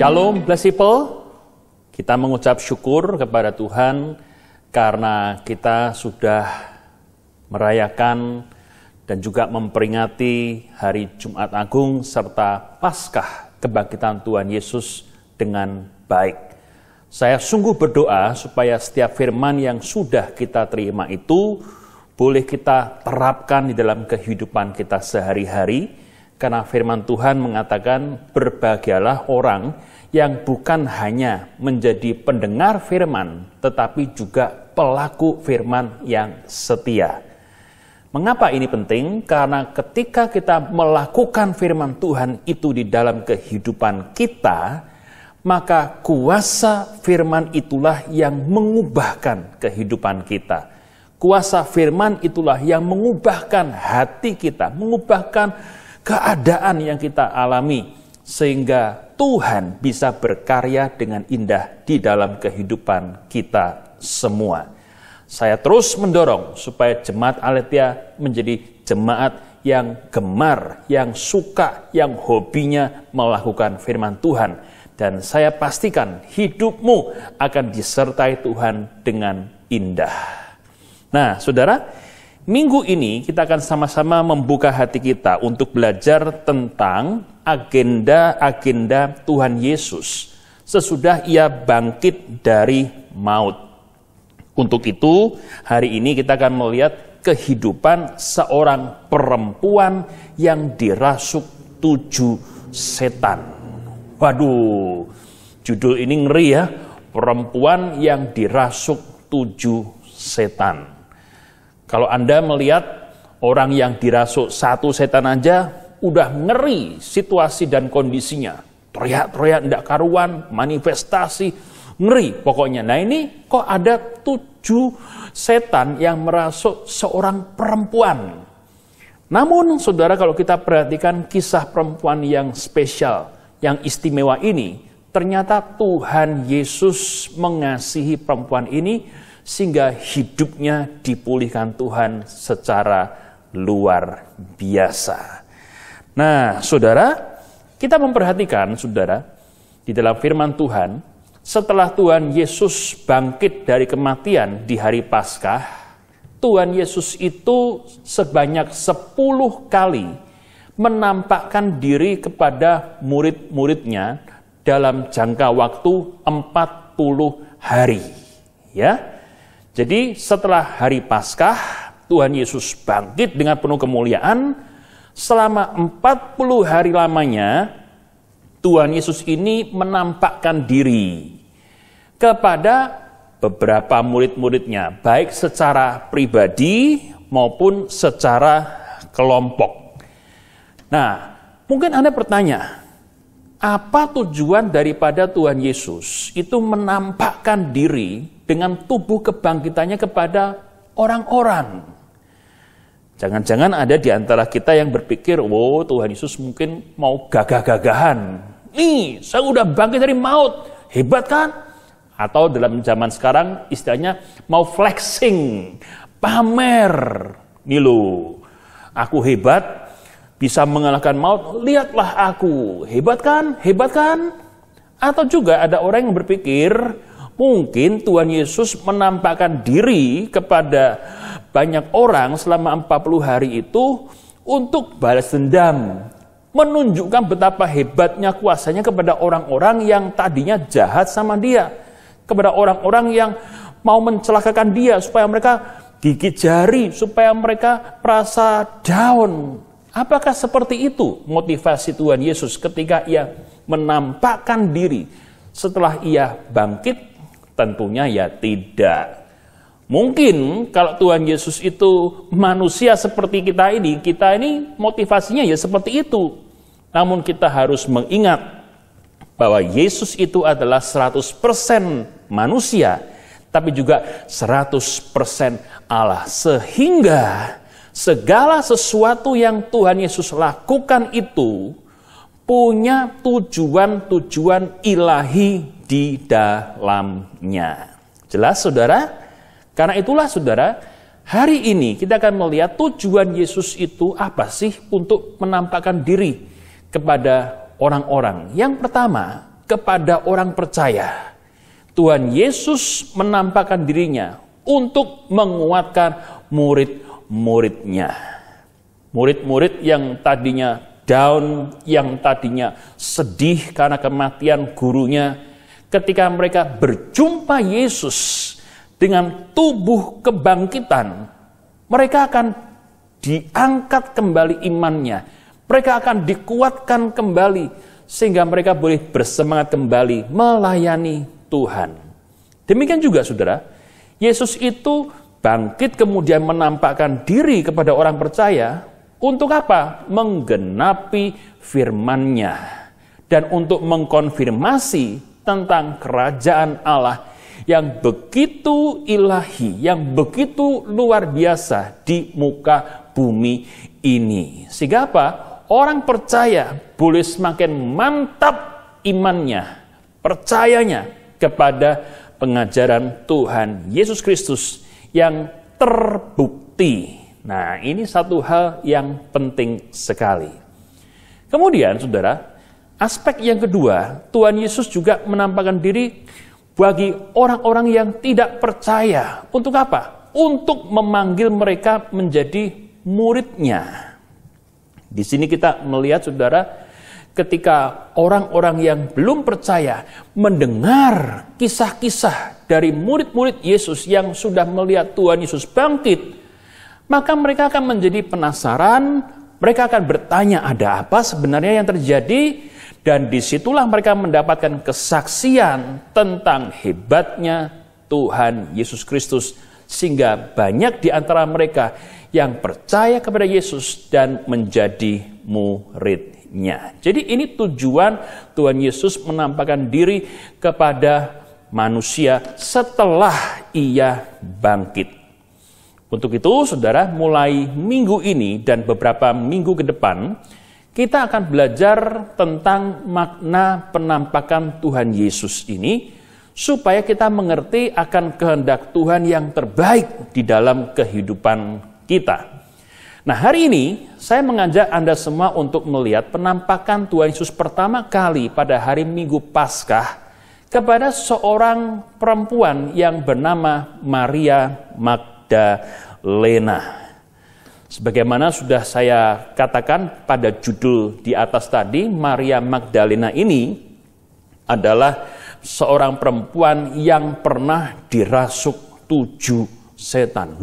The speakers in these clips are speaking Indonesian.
Shalom, blessed people. Kita mengucap syukur kepada Tuhan karena kita sudah merayakan dan juga memperingati hari Jumat Agung serta Paskah kebangkitan Tuhan Yesus dengan baik. Saya sungguh berdoa supaya setiap firman yang sudah kita terima itu boleh kita terapkan di dalam kehidupan kita sehari-hari, karena firman Tuhan mengatakan berbahagialah orang yang bukan hanya menjadi pendengar firman, tetapi juga pelaku firman yang setia. Mengapa ini penting? Karena ketika kita melakukan firman Tuhan itu di dalam kehidupan kita, maka kuasa firman itulah yang mengubahkan kehidupan kita. Kuasa firman itulah yang mengubahkan hati kita, mengubahkan keadaan yang kita alami, sehingga Tuhan bisa berkarya dengan indah di dalam kehidupan kita semua. Saya terus mendorong supaya jemaat Aletheia menjadi jemaat yang gemar, yang suka, yang hobinya melakukan firman Tuhan. Dan saya pastikan hidupmu akan disertai Tuhan dengan indah. Nah, saudara, minggu ini kita akan sama-sama membuka hati kita untuk belajar tentang agenda-agenda Tuhan Yesus sesudah ia bangkit dari maut. Untuk itu, hari ini kita akan melihat kehidupan seorang perempuan yang dirasuk 7 setan. Waduh, judul ini ngeri ya, perempuan yang dirasuk 7 setan. Kalau Anda melihat orang yang dirasuk 1 setan aja, udah ngeri situasi dan kondisinya. Teriak-teriak, tidak karuan, manifestasi, ngeri pokoknya. Nah ini kok ada 7 setan yang merasuk seorang perempuan. Namun saudara, kalau kita perhatikan kisah perempuan yang spesial, yang istimewa ini, ternyata Tuhan Yesus mengasihi perempuan ini, sehingga hidupnya dipulihkan Tuhan secara luar biasa. Nah, saudara, kita memperhatikan, saudara, di dalam firman Tuhan, setelah Tuhan Yesus bangkit dari kematian di hari Paskah, Tuhan Yesus itu sebanyak 10 kali menampakkan diri kepada murid-muridnya dalam jangka waktu 40 hari. Ya. Jadi setelah hari Paskah, Tuhan Yesus bangkit dengan penuh kemuliaan. Selama 40 hari lamanya, Tuhan Yesus ini menampakkan diri kepada beberapa murid-muridnya, baik secara pribadi maupun secara kelompok. Nah, mungkin Anda bertanya, apa tujuan daripada Tuhan Yesus itu menampakkan diri dengan tubuh kebangkitannya kepada orang-orang? Jangan-jangan ada di antara kita yang berpikir, oh Tuhan Yesus mungkin mau gagah-gagahan. Nih, saya udah bangkit dari maut, hebat kan? Atau dalam zaman sekarang istilahnya mau flexing, pamer. Nih loh, aku hebat, bisa mengalahkan maut, lihatlah aku, hebat kan? Hebat kan? Atau juga ada orang yang berpikir, mungkin Tuhan Yesus menampakkan diri kepada banyak orang selama 40 hari itu untuk balas dendam. Menunjukkan betapa hebatnya kuasanya kepada orang-orang yang tadinya jahat sama dia. Kepada orang-orang yang mau mencelakakan dia supaya mereka gigit jari, supaya mereka merasa down. Apakah seperti itu motivasi Tuhan Yesus ketika ia menampakkan diri setelah ia bangkit? Tentunya ya tidak. Mungkin kalau Tuhan Yesus itu manusia seperti kita ini motivasinya ya seperti itu. Namun kita harus mengingat bahwa Yesus itu adalah 100% manusia, tapi juga 100% Allah. Sehingga segala sesuatu yang Tuhan Yesus lakukan itu punya tujuan-tujuan ilahi di dalamnya. Jelas saudara? Karena itulah saudara, hari ini kita akan melihat tujuan Yesus itu apa sih untuk menampakkan diri kepada orang-orang. Yang pertama, kepada orang percaya, Tuhan Yesus menampakkan dirinya untuk menguatkan murid-muridnya. Murid-murid yang tadinya down, yang tadinya sedih karena kematian gurunya, ketika mereka berjumpa Yesus dengan tubuh kebangkitan, mereka akan diangkat kembali imannya. Mereka akan dikuatkan kembali sehingga mereka boleh bersemangat kembali melayani Tuhan. Demikian juga saudara, Yesus itu bangkit kemudian menampakkan diri kepada orang percaya untuk apa? Menggenapi firman-Nya dan untuk mengkonfirmasi tentang kerajaan Allah yang begitu ilahi, yang begitu luar biasa di muka bumi ini. Sehingga apa? Orang percaya boleh semakin mantap imannya, percayanya kepada pengajaran Tuhan Yesus Kristus yang terbukti. Nah, ini satu hal yang penting sekali. Kemudian, saudara, aspek yang kedua, Tuhan Yesus juga menampakkan diri bagi orang-orang yang tidak percaya. Untuk apa? Untuk memanggil mereka menjadi murid-Nya. Di sini kita melihat, saudara, ketika orang-orang yang belum percaya mendengar kisah-kisah dari murid-murid Yesus yang sudah melihat Tuhan Yesus bangkit, maka mereka akan menjadi penasaran, mereka akan bertanya ada apa sebenarnya yang terjadi, dan disitulah mereka mendapatkan kesaksian tentang hebatnya Tuhan Yesus Kristus, sehingga banyak di antara mereka yang percaya kepada Yesus dan menjadi murid-Nya. Jadi ini tujuan Tuhan Yesus menampakkan diri kepada manusia setelah Ia bangkit. Untuk itu, saudara, mulai minggu ini dan beberapa minggu ke depan, kita akan belajar tentang makna penampakan Tuhan Yesus ini, supaya kita mengerti akan kehendak Tuhan yang terbaik di dalam kehidupan kita. Nah, hari ini saya mengajak Anda semua untuk melihat penampakan Tuhan Yesus pertama kali pada hari Minggu Paskah kepada seorang perempuan yang bernama Maria Magdalena. Sebagaimana sudah saya katakan pada judul di atas tadi, Maria Magdalena ini adalah seorang perempuan yang pernah dirasuk 7 setan.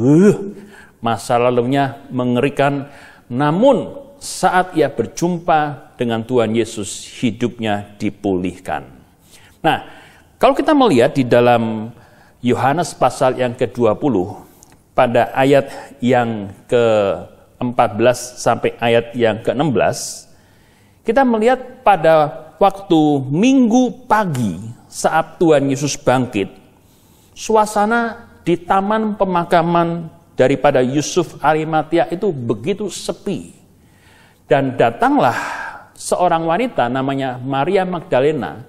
Masa lalunya mengerikan, namun saat ia berjumpa dengan Tuhan Yesus, hidupnya dipulihkan. Nah, kalau kita melihat di dalam Yohanes pasal yang ke-20, pada ayat yang ke-14 sampai ayat yang ke-16, kita melihat pada waktu Minggu pagi saat Tuhan Yesus bangkit, suasana di taman pemakaman daripada Yusuf Arimatia itu begitu sepi. Dan datanglah seorang wanita namanya Maria Magdalena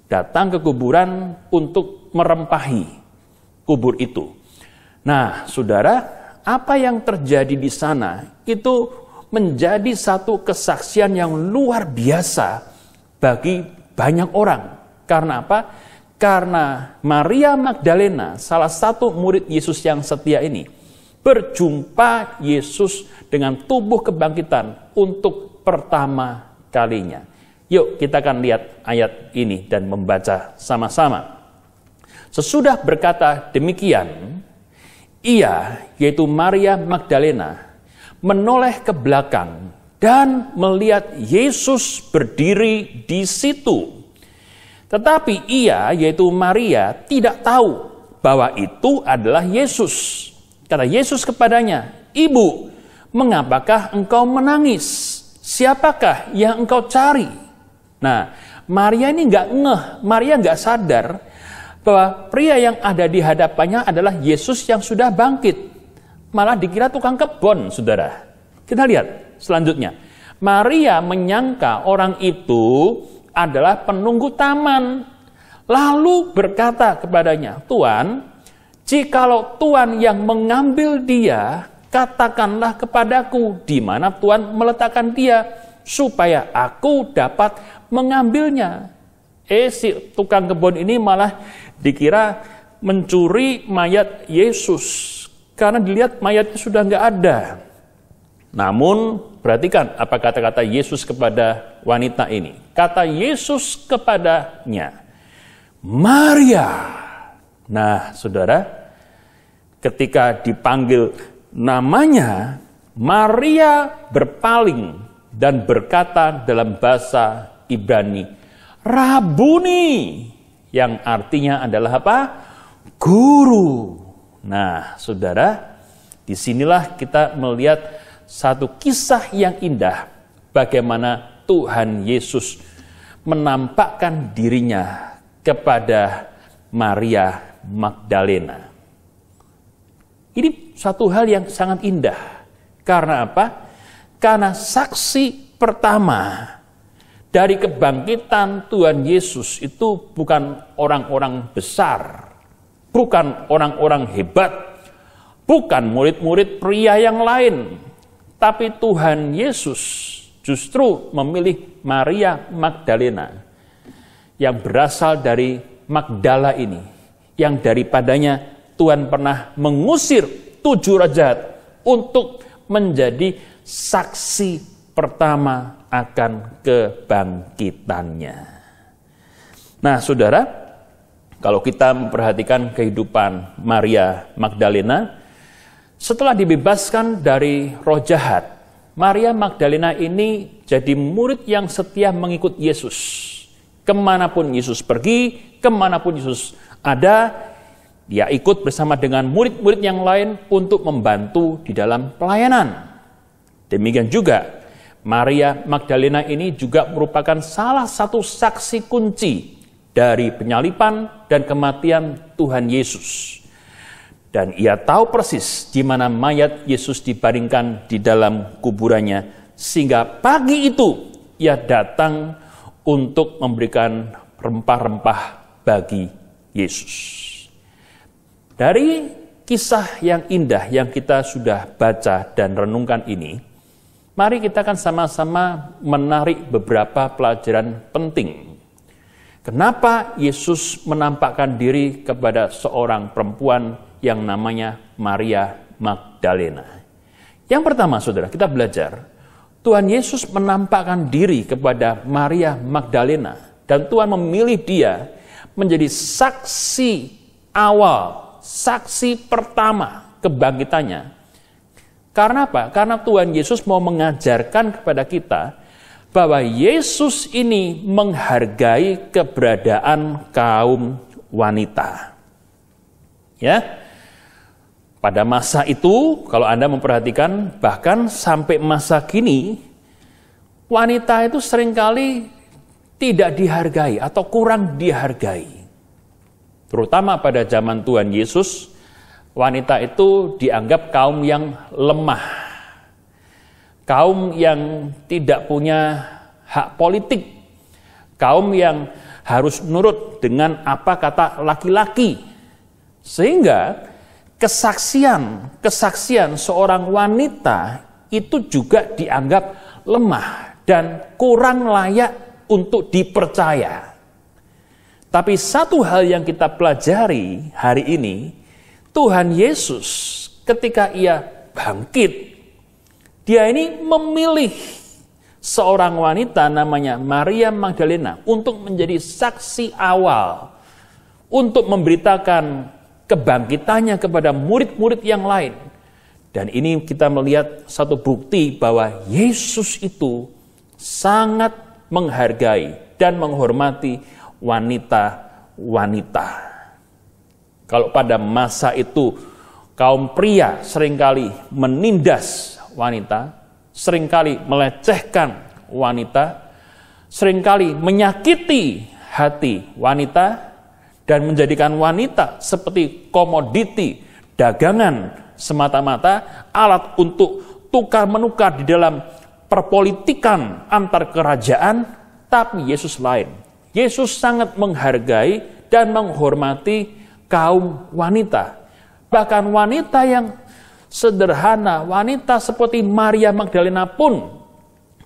datang ke kuburan untuk merempahi kubur itu. Nah, saudara, apa yang terjadi di sana itu menjadi satu kesaksian yang luar biasa bagi banyak orang. Karena apa? Karena Maria Magdalena, salah satu murid Yesus yang setia ini, berjumpa Yesus dengan tubuh kebangkitan untuk pertama kalinya. Yuk kita akan lihat ayat ini dan membaca sama-sama. Sesudah berkata demikian, ia, yaitu Maria Magdalena, menoleh ke belakang dan melihat Yesus berdiri di situ. Tetapi ia, yaitu Maria, tidak tahu bahwa itu adalah Yesus. Kata Yesus kepadanya, "Ibu, mengapakah engkau menangis? Siapakah yang engkau cari?" Nah, Maria ini nggak ngeh, Maria nggak sadar bahwa pria yang ada di hadapannya adalah Yesus yang sudah bangkit. Malah dikira tukang kebon, saudara. Kita lihat selanjutnya. Maria menyangka orang itu adalah penunggu taman. Lalu berkata kepadanya, "Tuan, jikalau Tuan yang mengambil dia, katakanlah kepadaku di mana Tuan meletakkan dia, supaya aku dapat mengambilnya." Si tukang kebun ini malah dikira mencuri mayat Yesus. Karena dilihat mayatnya sudah nggak ada. Namun, perhatikan apa kata-kata Yesus kepada wanita ini. Kata Yesus kepadanya, Maria. Nah, saudara, ketika dipanggil namanya, Maria berpaling dan berkata dalam bahasa Ibrani, Rabuni, yang artinya adalah apa? Guru. Nah, saudara, disinilah kita melihat satu kisah yang indah bagaimana Tuhan Yesus menampakkan dirinya kepada Maria Magdalena. Ini satu hal yang sangat indah. Karena apa? Karena saksi pertama dari kebangkitan Tuhan Yesus itu bukan orang-orang besar, bukan orang-orang hebat, bukan murid-murid pria yang lain. Tapi Tuhan Yesus justru memilih Maria Magdalena yang berasal dari Magdala ini, yang daripadanya Tuhan pernah mengusir 7 roh jahat untuk menjadi saksi pertama akan kebangkitannya. Nah, saudara, kalau kita memperhatikan kehidupan Maria Magdalena, setelah dibebaskan dari roh jahat, Maria Magdalena ini jadi murid yang setia mengikut Yesus. Kemanapun Yesus pergi, kemanapun Yesus ada, dia ikut bersama dengan murid-murid yang lain untuk membantu di dalam pelayanan. Demikian juga, Maria Magdalena ini juga merupakan salah satu saksi kunci dari penyaliban dan kematian Tuhan Yesus. Dan ia tahu persis di mana mayat Yesus dibaringkan di dalam kuburannya. Sehingga pagi itu ia datang untuk memberikan rempah-rempah bagi Yesus. Dari kisah yang indah yang kita sudah baca dan renungkan ini, mari kita akan sama-sama menarik beberapa pelajaran penting. Kenapa Yesus menampakkan diri kepada seorang perempuan yang namanya Maria Magdalena? Yang pertama, saudara, kita belajar. Tuhan Yesus menampakkan diri kepada Maria Magdalena. Dan Tuhan memilih dia menjadi saksi awal, saksi pertama kebangkitannya. Karena apa? Karena Tuhan Yesus mau mengajarkan kepada kita bahwa Yesus ini menghargai keberadaan kaum wanita. Ya, pada masa itu, kalau Anda memperhatikan, bahkan sampai masa kini, wanita itu seringkali tidak dihargai atau kurang dihargai. Terutama pada zaman Tuhan Yesus, wanita itu dianggap kaum yang lemah, kaum yang tidak punya hak politik, kaum yang harus nurut dengan apa kata laki-laki. Sehingga kesaksian seorang wanita itu juga dianggap lemah dan kurang layak untuk dipercaya. Tapi satu hal yang kita pelajari hari ini, Tuhan Yesus ketika ia bangkit, dia ini memilih seorang wanita namanya Maria Magdalena untuk menjadi saksi awal, untuk memberitakan kebangkitannya kepada murid-murid yang lain. Dan ini kita melihat satu bukti bahwa Yesus itu sangat menghargai dan menghormati wanita-wanita. Kalau pada masa itu kaum pria seringkali menindas wanita, seringkali melecehkan wanita, seringkali menyakiti hati wanita, dan menjadikan wanita seperti komoditi, dagangan semata-mata, alat untuk tukar-menukar di dalam perpolitikan antar kerajaan. Tapi Yesus lain. Yesus sangat menghargai dan menghormati kaum wanita. Bahkan wanita yang sederhana, wanita seperti Maria Magdalena pun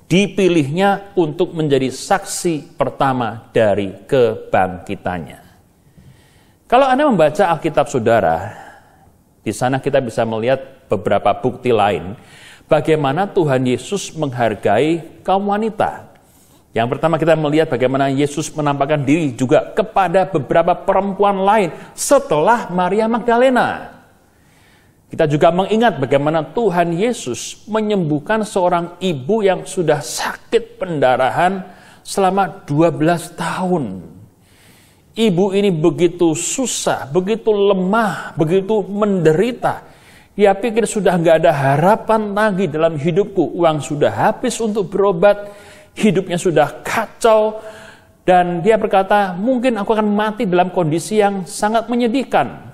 dipilihnya untuk menjadi saksi pertama dari kebangkitannya. Kalau Anda membaca Alkitab saudara, di sana kita bisa melihat beberapa bukti lain bagaimana Tuhan Yesus menghargai kaum wanita. Yang pertama kita melihat bagaimana Yesus menampakkan diri juga kepada beberapa perempuan lain setelah Maria Magdalena. Kita juga mengingat bagaimana Tuhan Yesus menyembuhkan seorang ibu yang sudah sakit pendarahan selama 12 tahun. Ibu ini begitu susah, begitu lemah, begitu menderita. Dia pikir sudah nggak ada harapan lagi dalam hidupku. Uang sudah habis untuk berobat, hidupnya sudah kacau. Dan dia berkata, mungkin aku akan mati dalam kondisi yang sangat menyedihkan.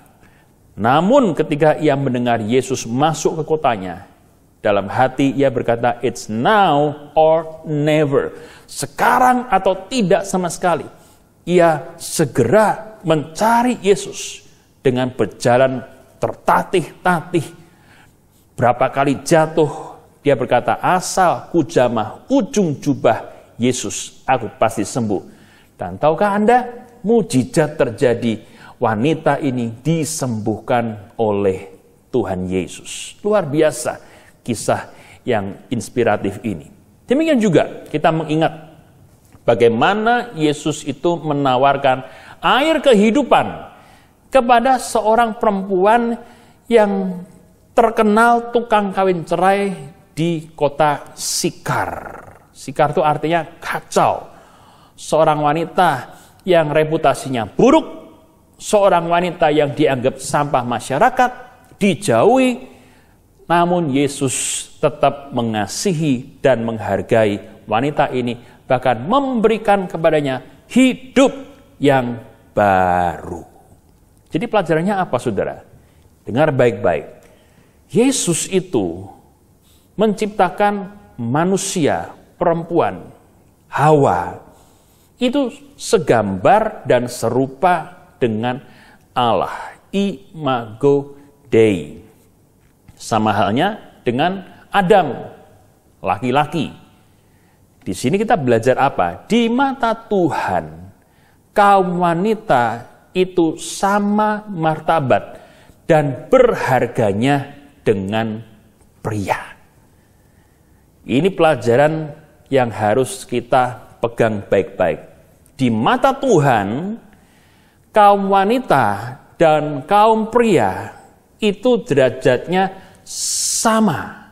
Namun ketika ia mendengar Yesus masuk ke kotanya, dalam hati ia berkata, it's now or never. Sekarang atau tidak sama sekali. Ia segera mencari Yesus dengan berjalan tertatih-tatih. Berapa kali jatuh, dia berkata, asal ku jamah ujung jubah Yesus, aku pasti sembuh. Dan tahukah Anda, mujizat terjadi. Wanita ini disembuhkan oleh Tuhan Yesus. Luar biasa kisah yang inspiratif ini. Demikian juga kita mengingat bagaimana Yesus itu menawarkan air kehidupan kepada seorang perempuan yang terkenal tukang kawin cerai di kota Sikar. Sikar itu artinya kacau. Seorang wanita yang reputasinya buruk, seorang wanita yang dianggap sampah masyarakat, dijauhi, namun Yesus tetap mengasihi dan menghargai wanita ini, bahkan memberikan kepadanya hidup yang baru. Jadi pelajarannya apa saudara? Dengar baik-baik. Yesus itu menciptakan manusia, perempuan, Hawa, itu segambar dan serupa dengan Allah, imago Dei. Sama halnya dengan Adam, laki-laki. Di sini kita belajar apa? Di mata Tuhan, kaum wanita itu sama martabat dan berharganya dengan pria. Ini pelajaran yang harus kita pegang baik-baik. Di mata Tuhan, kaum wanita dan kaum pria itu derajatnya sama.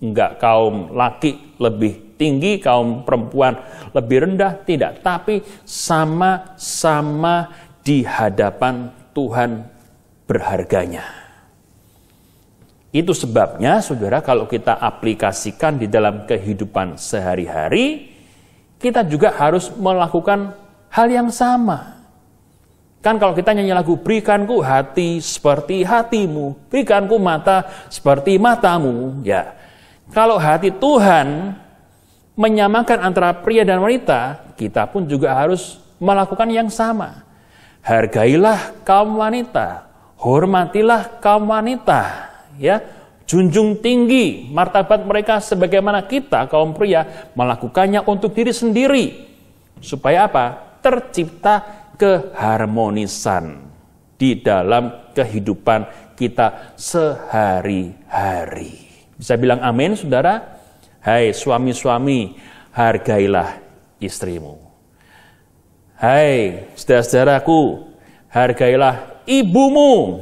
Enggak kaum laki lebih tinggi, kaum perempuan lebih rendah, tidak. Tapi sama-sama di hadapan Tuhan berharganya. Itu sebabnya, saudara, kalau kita aplikasikan di dalam kehidupan sehari-hari, kita juga harus melakukan hal yang sama. Kan kalau kita nyanyi lagu, berikanku hati seperti hatimu, berikanku mata seperti matamu. Ya, kalau hati Tuhan menyamakan antara pria dan wanita, kita pun juga harus melakukan yang sama. Hargailah kaum wanita, hormatilah kaum wanita, ya, junjung tinggi martabat mereka sebagaimana kita kaum pria melakukannya untuk diri sendiri. Supaya apa? Tercipta keharmonisan di dalam kehidupan kita sehari-hari. Bisa bilang amin, saudara? Hai suami-suami, hargailah istrimu. Hai saudara-saudaraku, hargailah ibumu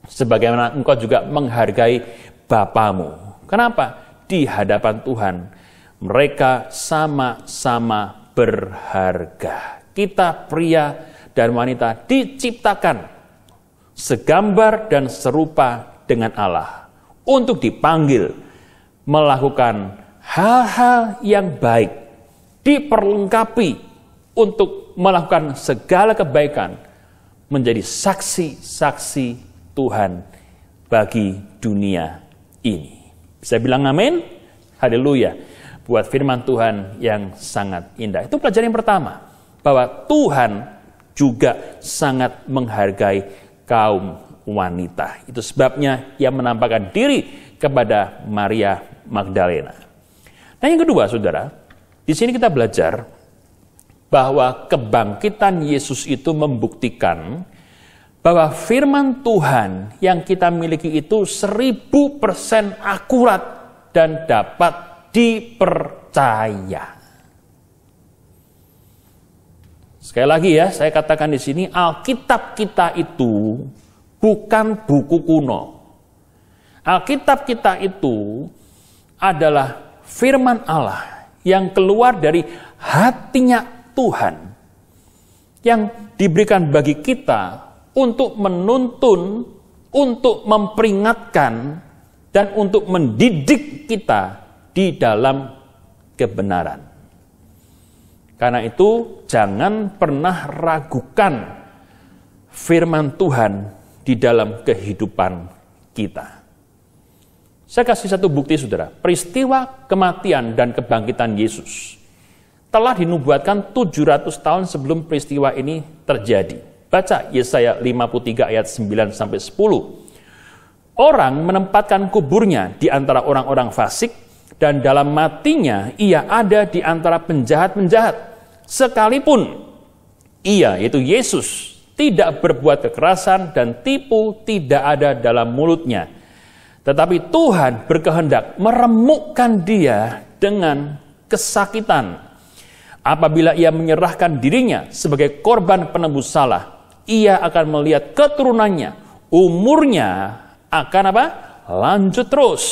sebagaimana engkau juga menghargai bapamu. Kenapa? Di hadapan Tuhan mereka sama-sama berharga. Kita pria dan wanita diciptakan segambar dan serupa dengan Allah untuk dipanggil melakukan hal-hal yang baik, diperlengkapi untuk melakukan segala kebaikan, menjadi saksi-saksi Tuhan bagi dunia ini. Bisa bilang amin? Haleluya. Buat firman Tuhan yang sangat indah. Itu pelajaran yang pertama. Bahwa Tuhan juga sangat menghargai kaum wanita. Itu sebabnya ia menampakkan diri kepada Maria Magdalena. Nah, yang kedua, saudara, di sini kita belajar bahwa kebangkitan Yesus itu membuktikan bahwa firman Tuhan yang kita miliki itu 1000% akurat dan dapat dipercaya. Sekali lagi ya, saya katakan di sini, Alkitab kita itu bukan buku kuno. Alkitab kita itu adalah firman Allah yang keluar dari hatinya Tuhan, yang diberikan bagi kita untuk menuntun, untuk memperingatkan, dan untuk mendidik kita di dalam kebenaran. Karena itu, jangan pernah ragukan firman Tuhan di dalam kehidupan kita. Saya kasih satu bukti, saudara. Peristiwa kematian dan kebangkitan Yesus telah dinubuatkan 700 tahun sebelum peristiwa ini terjadi. Baca Yesaya 53 ayat 9-10. Orang menempatkan kuburnya di antara orang-orang fasik, dan dalam matinya ia ada di antara penjahat-penjahat. Sekalipun ia, yaitu Yesus, tidak berbuat kekerasan dan tipu tidak ada dalam mulutnya. Tetapi Tuhan berkehendak meremukkan dia dengan kesakitan. Apabila ia menyerahkan dirinya sebagai korban penebus salah, ia akan melihat keturunannya. Umurnya akan apa? Lanjut terus.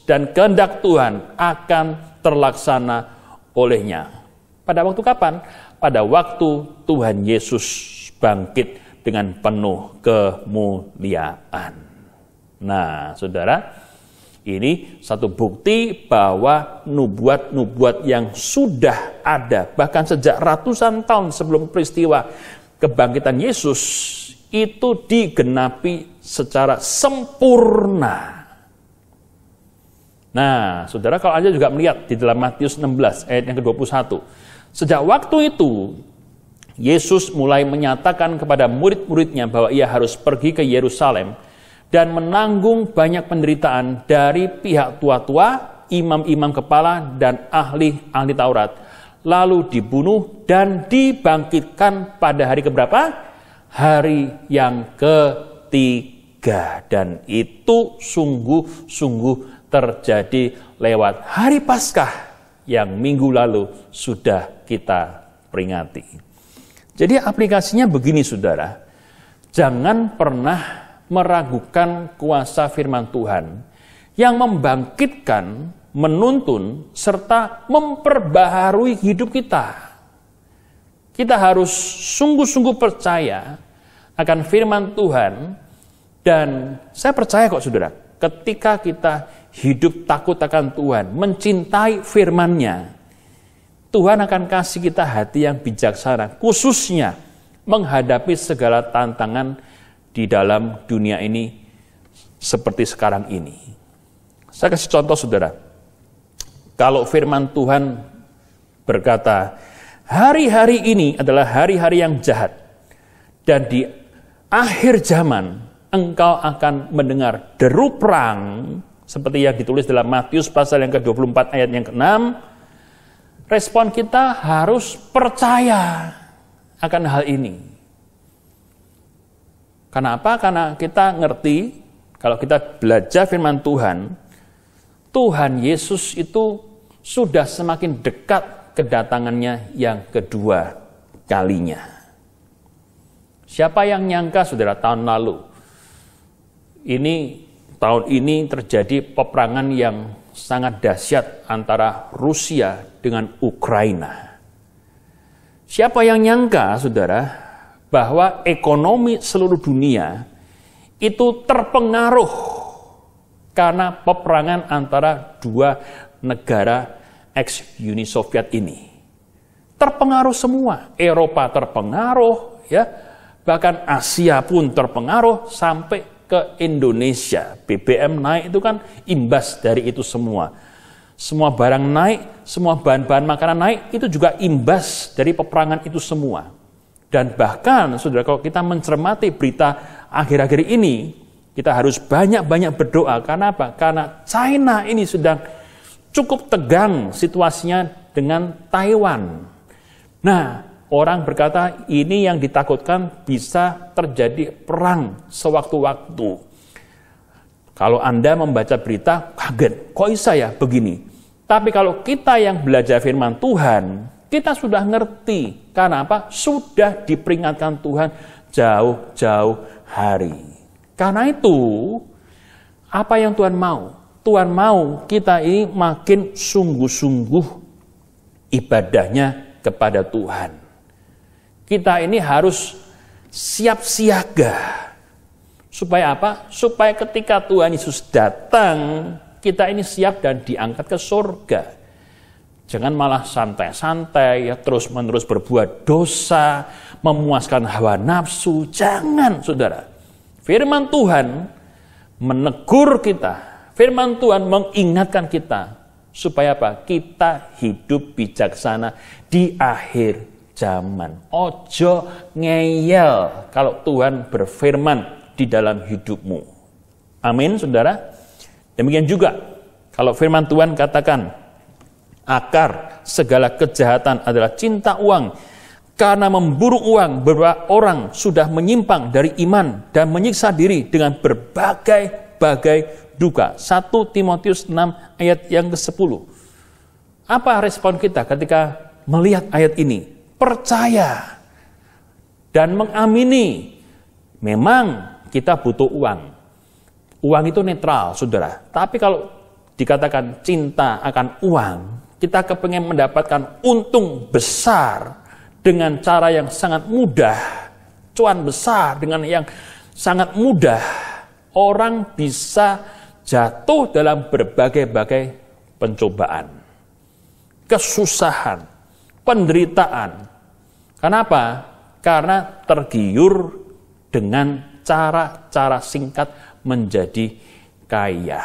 Dan kehendak Tuhan akan terlaksana olehnya. Pada waktu kapan? Pada waktu Tuhan Yesus bangkit dengan penuh kemuliaan. Nah, saudara, ini satu bukti bahwa nubuat-nubuat yang sudah ada, bahkan sejak ratusan tahun sebelum peristiwa kebangkitan Yesus, itu digenapi secara sempurna. Nah, saudara, kalau Anda juga melihat di dalam Matius 16 ayat yang ke-21, sejak waktu itu, Yesus mulai menyatakan kepada murid-muridnya bahwa ia harus pergi ke Yerusalem dan menanggung banyak penderitaan dari pihak tua-tua, imam-imam kepala, dan ahli-ahli Taurat. Lalu dibunuh dan dibangkitkan pada hari keberapa? Hari yang ketiga. Dan itu sungguh-sungguh terjadi lewat hari Paskah yang minggu lalu sudah kita peringati. Jadi aplikasinya begini, saudara. Jangan pernah meragukan kuasa firman Tuhan yang membangkitkan, menuntun, serta memperbaharui hidup kita. Kita harus sungguh-sungguh percaya akan firman Tuhan, dan saya percaya kok, saudara, ketika kita hidup takut akan Tuhan, mencintai firman-Nya, Tuhan akan kasih kita hati yang bijaksana, khususnya menghadapi segala tantangan di dalam dunia ini seperti sekarang ini. Saya kasih contoh, saudara. Kalau firman Tuhan berkata, hari-hari ini adalah hari-hari yang jahat, dan di akhir zaman engkau akan mendengar deru perang, seperti yang ditulis dalam Matius pasal yang ke-24 ayat yang ke-6, respon kita harus percaya akan hal ini. Kenapa? Karena kita ngerti, kalau kita belajar firman Tuhan, Tuhan Yesus itu sudah semakin dekat kedatangannya yang kedua kalinya. Siapa yang nyangka, saudara, tahun lalu tahun ini terjadi peperangan yang sangat dahsyat antara Rusia dengan Ukraina. Siapa yang nyangka, saudara, bahwa ekonomi seluruh dunia itu terpengaruh karena peperangan antara dua negara ex-Uni Soviet ini. Terpengaruh semua, Eropa terpengaruh, ya, bahkan Asia pun terpengaruh sampai ke Indonesia. BBM naik itu kan imbas dari itu semua. Semua barang naik, semua bahan-bahan makanan naik, itu juga imbas dari peperangan itu semua. Dan bahkan, saudara, kalau kita mencermati berita akhir-akhir ini, kita harus banyak-banyak berdoa. Karena apa? Karena China ini sedang cukup tegang situasinya dengan Taiwan. Nah, orang berkata ini yang ditakutkan bisa terjadi perang sewaktu-waktu. Kalau Anda membaca berita, kaget, kok bisa ya begini? Tapi kalau kita yang belajar firman Tuhan, kita sudah ngerti. Karena apa? Sudah diperingatkan Tuhan jauh-jauh hari. Karena itu, apa yang Tuhan mau? Tuhan mau kita ini makin sungguh-sungguh ibadahnya kepada Tuhan. Kita ini harus siap siaga. Supaya apa? Supaya ketika Tuhan Yesus datang, kita ini siap dan diangkat ke surga. Jangan malah santai-santai, ya terus-menerus berbuat dosa, memuaskan hawa nafsu. Jangan, saudara. Firman Tuhan menegur kita. Firman Tuhan mengingatkan kita. Supaya apa? Kita hidup bijaksana di akhir zaman. Ojo ngeyel kalau Tuhan berfirman di dalam hidupmu. Amin, saudara. Demikian juga kalau firman Tuhan katakan, akar segala kejahatan adalah cinta uang. Karena memburu uang, beberapa orang sudah menyimpang dari iman dan menyiksa diri dengan berbagai-bagai duka. 1 Timotius 6 ayat yang ke-10. Apa respon kita ketika melihat ayat ini? Percaya dan mengamini. Memang kita butuh uang. Uang itu netral, saudara. Tapi kalau dikatakan cinta akan uang, kita kepengen mendapatkan untung besar dengan cara yang sangat mudah. Cuan besar dengan yang sangat mudah. Orang bisa jatuh dalam berbagai-bagai pencobaan, kesusahan, penderitaan. Kenapa? Karena tergiur dengan cara-cara singkat menjadi kaya.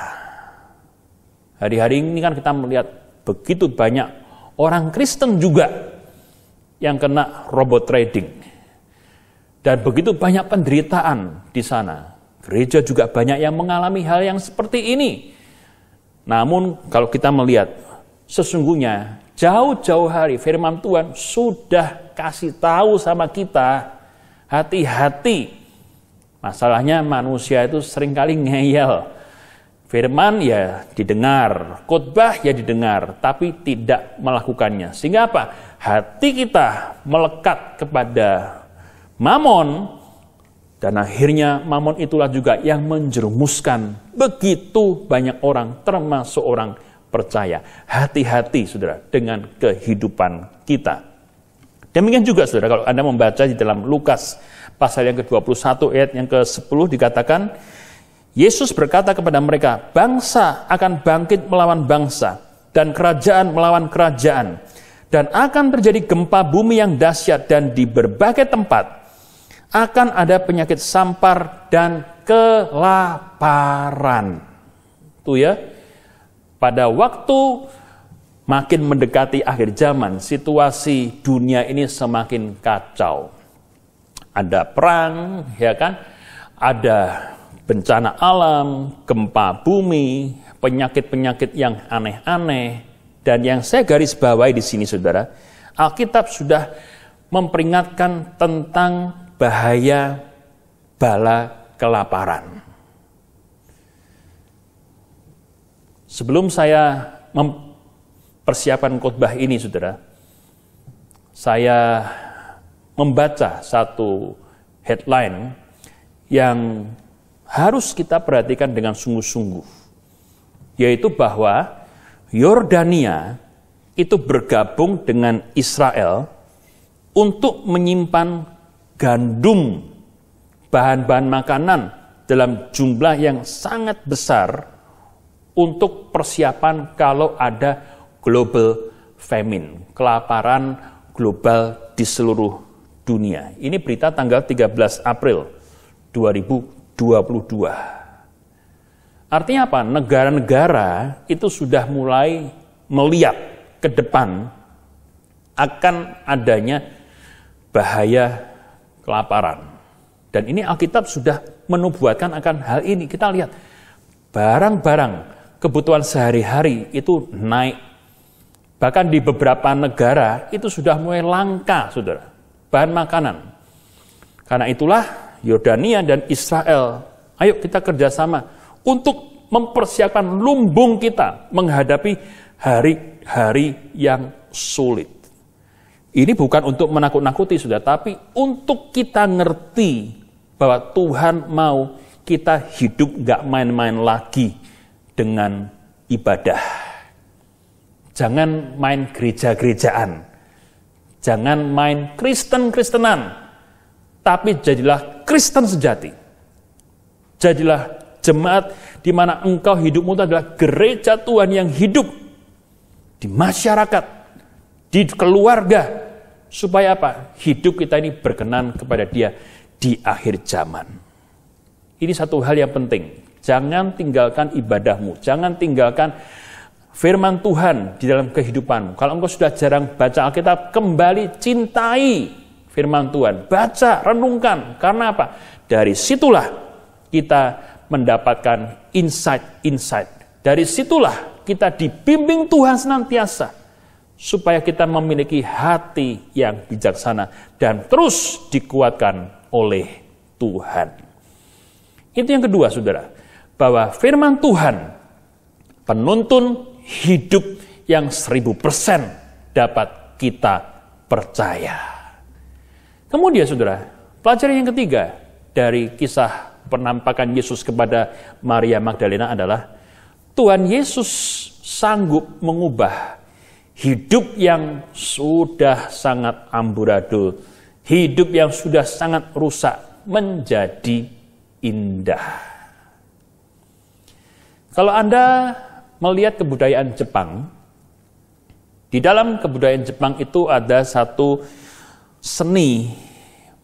Hari-hari ini kan kita melihat begitu banyak orang Kristen juga yang kena robot trading. Dan begitu banyak penderitaan di sana. Gereja juga banyak yang mengalami hal yang seperti ini. Namun kalau kita melihat, sesungguhnya jauh-jauh hari firman Tuhan sudah kasih tahu sama kita, hati-hati. Masalahnya manusia itu seringkali ngeyel. Firman ya didengar, khotbah ya didengar, tapi tidak melakukannya. Sehingga apa? Hati kita melekat kepada mamon, dan akhirnya mamon itulah juga yang menjerumuskan begitu banyak orang, termasuk orang percaya. Hati-hati, saudara, dengan kehidupan kita. Demikian juga, saudara, kalau Anda membaca di dalam Lukas pasal yang ke-21 ayat yang ke-10 dikatakan, Yesus berkata kepada mereka, bangsa akan bangkit melawan bangsa, dan kerajaan melawan kerajaan, dan akan terjadi gempa bumi yang dahsyat, dan di berbagai tempat akan ada penyakit sampar dan kelaparan. Itu ya, pada waktu makin mendekati akhir zaman, situasi dunia ini semakin kacau. Ada perang, ya kan? Ada bencana alam, gempa bumi, penyakit-penyakit yang aneh-aneh. Dan yang saya garis bawahi di sini, saudara, Alkitab sudah memperingatkan tentang bahaya bala kelaparan. Sebelum saya mempersiapkan khotbah ini, saudara, saya membaca satu headline yang harus kita perhatikan dengan sungguh-sungguh, yaitu bahwa Yordania itu bergabung dengan Israel untuk menyimpan gandum, bahan-bahan makanan dalam jumlah yang sangat besar untuk persiapan kalau ada global famine, kelaparan global di seluruh dunia. Ini berita tanggal 13 April 2022. Artinya apa? Negara-negara itu sudah mulai melihat ke depan akan adanya bahaya kelaparan. Dan ini Alkitab sudah menubuatkan akan hal ini. Kita lihat barang-barang kebutuhan sehari-hari itu naik. Bahkan di beberapa negara itu sudah mulai langka, saudara, bahan makanan. Karena itulah Yordania dan Israel, ayo kita kerjasama untuk mempersiapkan lumbung kita menghadapi hari-hari yang sulit. Ini bukan untuk menakut-nakuti, saudara, tapi untuk kita ngerti bahwa Tuhan mau kita hidup gak main-main lagi dengan ibadah. Jangan main gereja-gerejaan. Jangan main Kristen-Kristenan. Tapi jadilah Kristen sejati. Jadilah jemaat di mana engkau hidupmu itu adalah gereja Tuhan yang hidup di masyarakat, di keluarga. Supaya apa? Hidup kita ini berkenan kepada Dia di akhir zaman. Ini satu hal yang penting. Jangan tinggalkan ibadahmu. Jangan tinggalkan firman Tuhan di dalam kehidupanmu. Kalau engkau sudah jarang baca Alkitab, kembali cintai firman Tuhan. Baca, renungkan. Karena apa? Dari situlah kita mendapatkan insight-insight. Dari situlah kita dibimbing Tuhan senantiasa. Supaya kita memiliki hati yang bijaksana dan terus dikuatkan oleh Tuhan. Itu yang kedua, saudara. Bahwa firman Tuhan penuntun hidup yang 1000% dapat kita percaya. Kemudian, saudara, pelajaran yang ketiga dari kisah penampakan Yesus kepada Maria Magdalena adalah Tuhan Yesus sanggup mengubah hidup yang sudah sangat amburadul, hidup yang sudah sangat rusak menjadi indah. Kalau Anda melihat kebudayaan Jepang, di dalam kebudayaan Jepang itu ada satu seni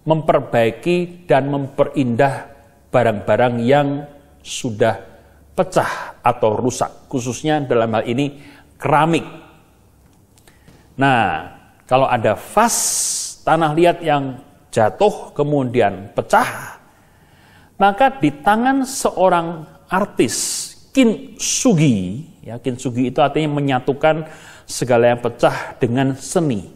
memperbaiki dan memperindah barang-barang yang sudah pecah atau rusak, khususnya dalam hal ini keramik. Nah, kalau ada vas tanah liat yang jatuh kemudian pecah, maka di tangan seorang artis kintsugi, ya, kintsugi itu artinya menyatukan segala yang pecah dengan seni.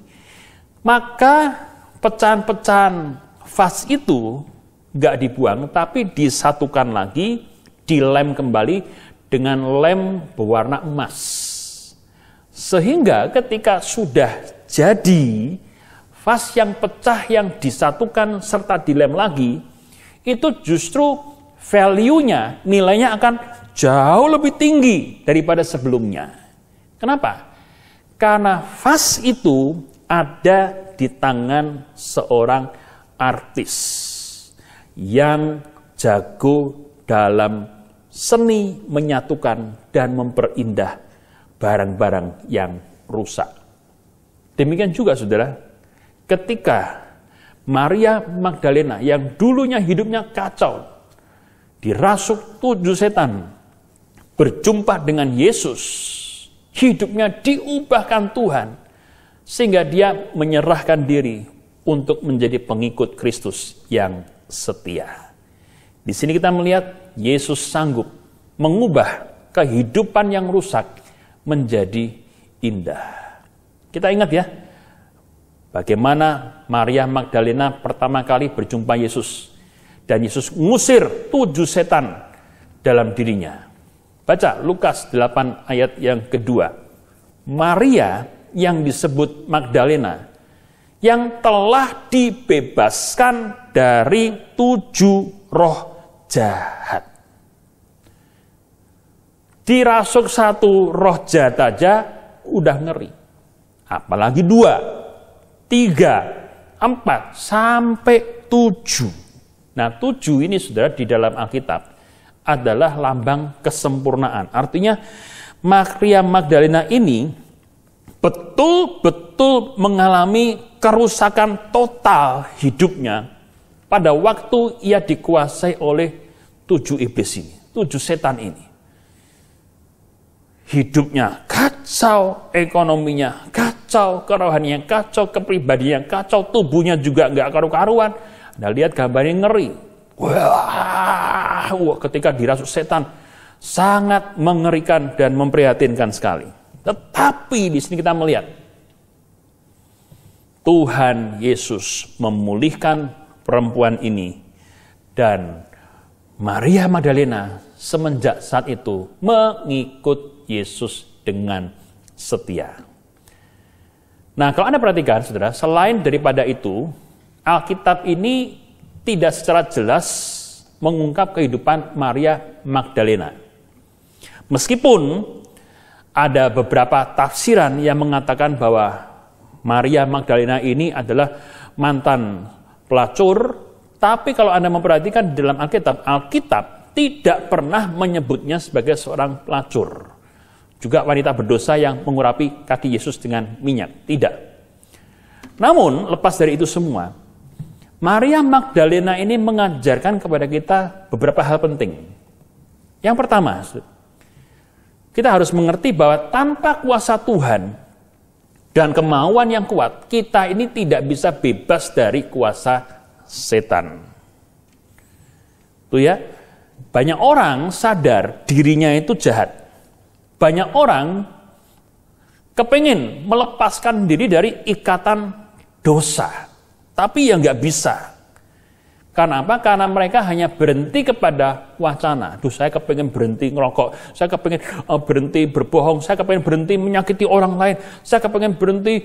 Maka pecahan-pecahan vas itu nggak dibuang, tapi disatukan lagi, dilem kembali dengan lem berwarna emas. Sehingga ketika sudah jadi, vas yang pecah yang disatukan serta dilem lagi, itu justru value-nya, nilainya akan jauh lebih tinggi daripada sebelumnya. Kenapa? Karena vas itu ada di tangan seorang artis yang jago dalam seni menyatukan dan memperindah barang-barang yang rusak. Demikian juga, saudara, ketika Maria Magdalena yang dulunya hidupnya kacau, dirasuk 7 setan, berjumpa dengan Yesus, hidupnya diubahkan Tuhan, sehingga dia menyerahkan diri untuk menjadi pengikut Kristus yang setia. Di sini kita melihat Yesus sanggup mengubah kehidupan yang rusak menjadi indah. Kita ingat ya, bagaimana Maria Magdalena pertama kali berjumpa Yesus. Dan Yesus ngusir 7 setan dalam dirinya. Baca Lukas 8 ayat yang kedua. Maria yang disebut Magdalena, yang telah dibebaskan dari 7 roh jahat. Dirasuk 1 roh jahat aja udah ngeri. Apalagi 2, 3, 4, sampai 7. Nah, 7 ini, saudara, di dalam Alkitab adalah lambang kesempurnaan. Artinya Maria Magdalena ini betul-betul mengalami kerusakan total hidupnya pada waktu ia dikuasai oleh 7 iblis ini, 7 setan ini. Hidupnya kacau, ekonominya kacau, kerohaniannya kacau, kepribadiannya kacau, tubuhnya juga nggak karu-karuan. Anda lihat gambarnya ngeri. Wah, ketika dirasuk setan Sangat mengerikan dan memprihatinkan sekali. Tetapi di sini kita melihat Tuhan Yesus memulihkan perempuan ini, dan Maria Magdalena semenjak saat itu mengikut Yesus dengan setia. Nah, kalau Anda perhatikan, saudara, selain daripada itu, Alkitab ini tidak secara jelas mengungkap kehidupan Maria Magdalena. Meskipun ada beberapa tafsiran yang mengatakan bahwa Maria Magdalena ini adalah mantan pelacur, tapi kalau Anda memperhatikan di dalam Alkitab tidak pernah menyebutnya sebagai seorang pelacur. Juga wanita berdosa yang mengurapi kaki Yesus dengan minyak, tidak. Namun lepas dari itu semua, Maria Magdalena ini mengajarkan kepada kita beberapa hal penting. Yang pertama, kita harus mengerti bahwa tanpa kuasa Tuhan dan kemauan yang kuat, kita ini tidak bisa bebas dari kuasa setan. Tuh ya, banyak orang sadar dirinya itu jahat. Banyak orang kepingin melepaskan diri dari ikatan dosa, tapi ya nggak bisa. Karena apa? Karena mereka hanya berhenti kepada wacana. Aduh, saya kepingin berhenti ngerokok, saya kepingin berhenti berbohong, saya kepingin berhenti menyakiti orang lain, saya kepingin berhenti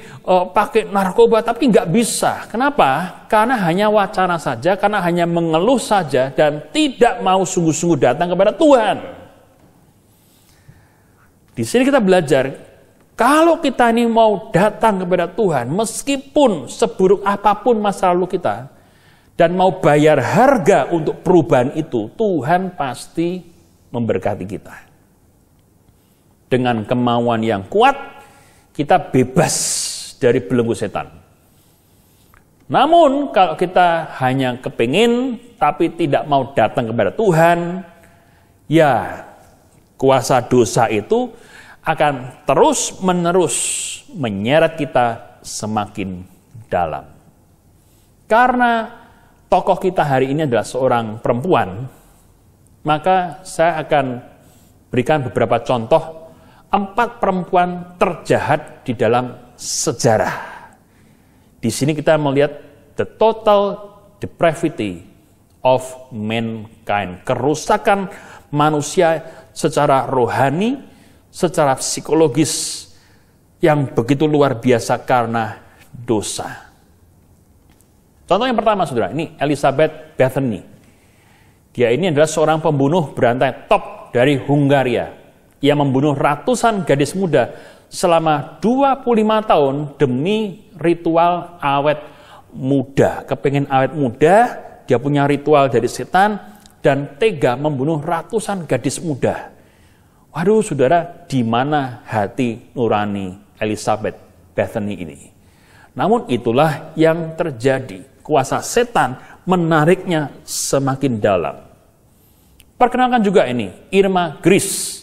pakai narkoba, tapi nggak bisa. Kenapa? Karena hanya wacana saja, karena hanya mengeluh saja, dan tidak mau sungguh-sungguh datang kepada Tuhan. Di sini kita belajar, kalau kita ini mau datang kepada Tuhan, meskipun seburuk apapun masa lalu kita, dan mau bayar harga untuk perubahan itu, Tuhan pasti memberkati kita. Dengan kemauan yang kuat, kita bebas dari belenggu setan. Namun kalau kita hanya kepingin, tapi tidak mau datang kepada Tuhan, ya kuasa dosa itu akan terus-menerus menyeret kita semakin dalam. Karena tokoh kita hari ini adalah seorang perempuan, maka saya akan berikan beberapa contoh 4 perempuan terjahat di dalam sejarah. Di sini kita melihat the total depravity of mankind, kerusakan manusia secara rohani, secara psikologis yang begitu luar biasa karena dosa. Contoh yang pertama, saudara, ini Elizabeth Bethany. Dia ini adalah seorang pembunuh berantai top dari Hungaria. Ia membunuh ratusan gadis muda selama 25 tahun demi ritual awet muda. Kepingin awet muda, dia punya ritual dari setan, dan tega membunuh ratusan gadis muda. Waduh, saudara, di mana hati nurani Elizabeth Bethany ini? Namun itulah yang terjadi. Kuasa setan menariknya semakin dalam. Perkenalkan juga ini, Irma Gris,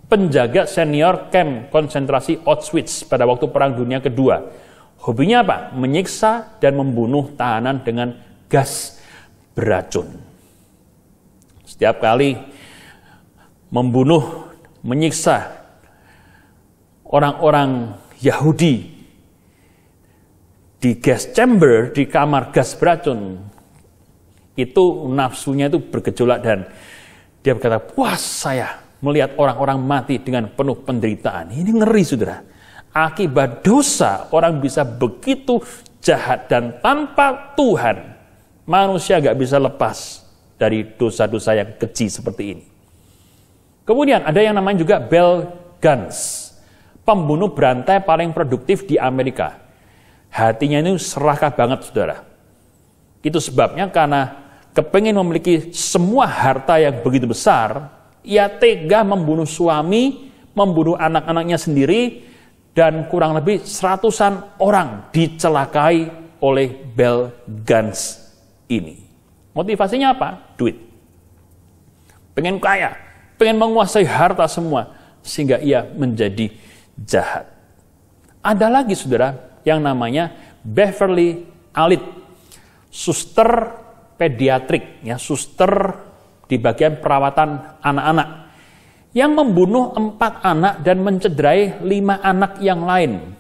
penjaga senior kamp konsentrasi Auschwitz pada waktu Perang Dunia Kedua. Hobinya apa? Menyiksa dan membunuh tahanan dengan gas beracun. Setiap kali membunuh, menyiksa orang-orang Yahudi di gas chamber, di kamar gas beracun, itu nafsunya itu bergejolak dan dia berkata, puas saya melihat orang-orang mati dengan penuh penderitaan. Ini ngeri, saudara. Akibat dosa orang bisa begitu jahat, dan tanpa Tuhan manusia gak bisa lepas dari dosa-dosa yang keji seperti ini. Kemudian ada yang namanya juga Bell Guns, pembunuh berantai paling produktif di Amerika. Hatinya ini serakah banget, saudara. Itu sebabnya karena kepingin memiliki semua harta yang begitu besar, ia tega membunuh suami, membunuh anak-anaknya sendiri, dan kurang lebih 100-an orang dicelakai oleh Bell Guns ini. Motivasinya apa? Duit. Pengen kaya, pengen menguasai harta semua, sehingga ia menjadi jahat. Ada lagi, saudara, yang namanya Beverly Alit, suster pediatrik, ya, suster di bagian perawatan anak-anak. yang membunuh 4 anak dan mencederai 5 anak yang lain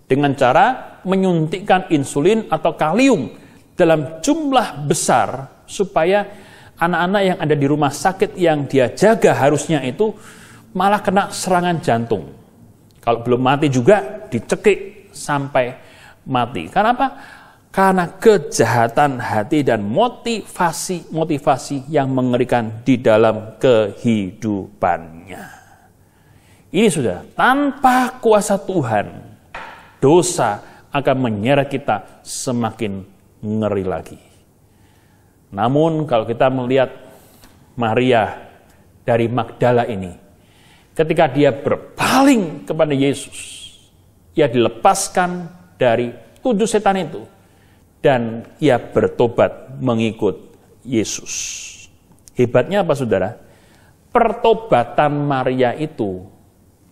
dengan cara menyuntikkan insulin atau kalium dalam jumlah besar supaya anak-anak yang ada di rumah sakit yang dia jaga harusnya itu malah kena serangan jantung. Kalau belum mati juga dicekik sampai mati. Karena apa? Karena kejahatan hati dan motivasi yang mengerikan di dalam kehidupannya. Ini sudah tanpa kuasa Tuhan, dosa akan menyeret kita semakin ngeri lagi. Namun kalau kita melihat Maria dari Magdala ini, ketika dia berpaling kepada Yesus, ia dilepaskan dari 7 setan itu. Dan ia bertobat mengikut Yesus. Hebatnya apa saudara? Pertobatan Maria itu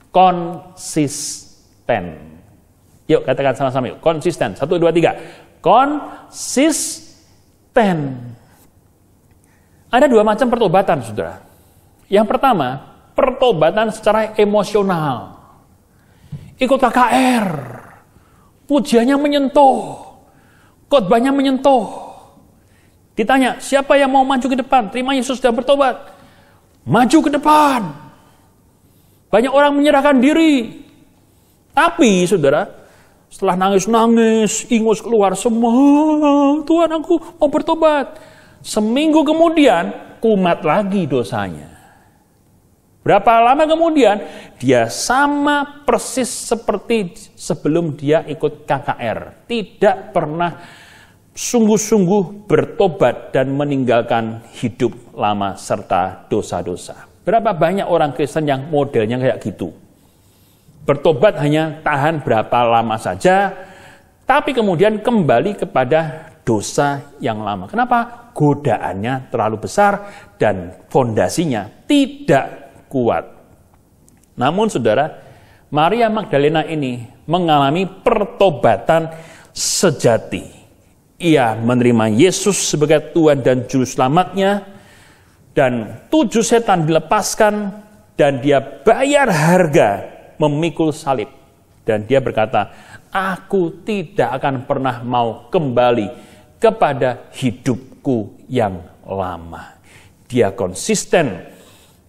konsisten. Yuk katakan sama-sama yuk. Konsisten. 1, 2, 3. Konsisten. Ada 2 macam pertobatan saudara. Yang pertama, pertobatan secara emosional. Ikut KKR. Pujiannya menyentuh. Khotbahnya menyentuh. Ditanya, siapa yang mau maju ke depan? Terima Yesus sudah bertobat. Maju ke depan. Banyak orang menyerahkan diri. Tapi, saudara, setelah nangis-nangis, ingus keluar semua, Tuhan aku mau bertobat. Seminggu kemudian, kumat lagi dosanya. Berapa lama kemudian, dia sama persis seperti sebelum dia ikut KKR. Tidak pernah sungguh-sungguh bertobat dan meninggalkan hidup lama serta dosa-dosa. Berapa banyak orang Kristen yang modelnya kayak gitu. Bertobat hanya tahan berapa lama saja, tapi kemudian kembali kepada dosa yang lama. Kenapa? Godaannya terlalu besar dan fondasinya tidak kuat. Namun saudara, Maria Magdalena ini mengalami pertobatan sejati. Ia menerima Yesus sebagai Tuhan dan Juru Selamatnya, dan 7 setan dilepaskan, dan dia bayar harga memikul salib. Dan dia berkata, aku tidak akan pernah mau kembali kepada hidupku yang lama. Dia konsisten,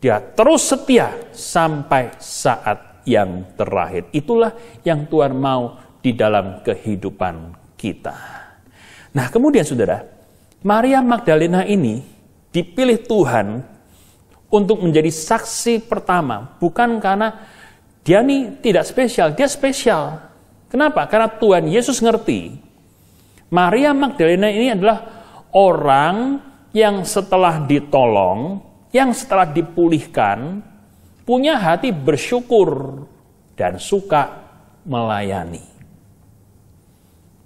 dia terus setia sampai saat yang terakhir. Itulah yang Tuhan mau di dalam kehidupan kita. Nah kemudian saudara, Maria Magdalena ini dipilih Tuhan untuk menjadi saksi pertama. Bukan karena dia ini tidak spesial, dia spesial. Kenapa? Karena Tuhan Yesus ngerti. Maria Magdalena ini adalah orang yang setelah ditolong, yang setelah dipulihkan, punya hati bersyukur dan suka melayani.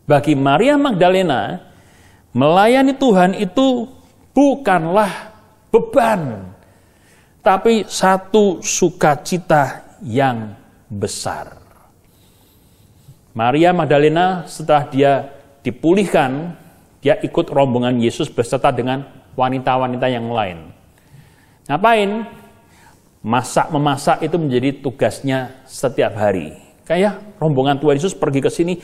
Bagi Maria Magdalena, melayani Tuhan itu bukanlah beban, tapi satu sukacita yang besar. Maria Magdalena setelah dia dipulihkan, dia ikut rombongan Yesus beserta dengan wanita-wanita yang lain. Ngapain? Memasak itu menjadi tugasnya setiap hari. Kayak rombongan Tuhan Yesus pergi ke sini,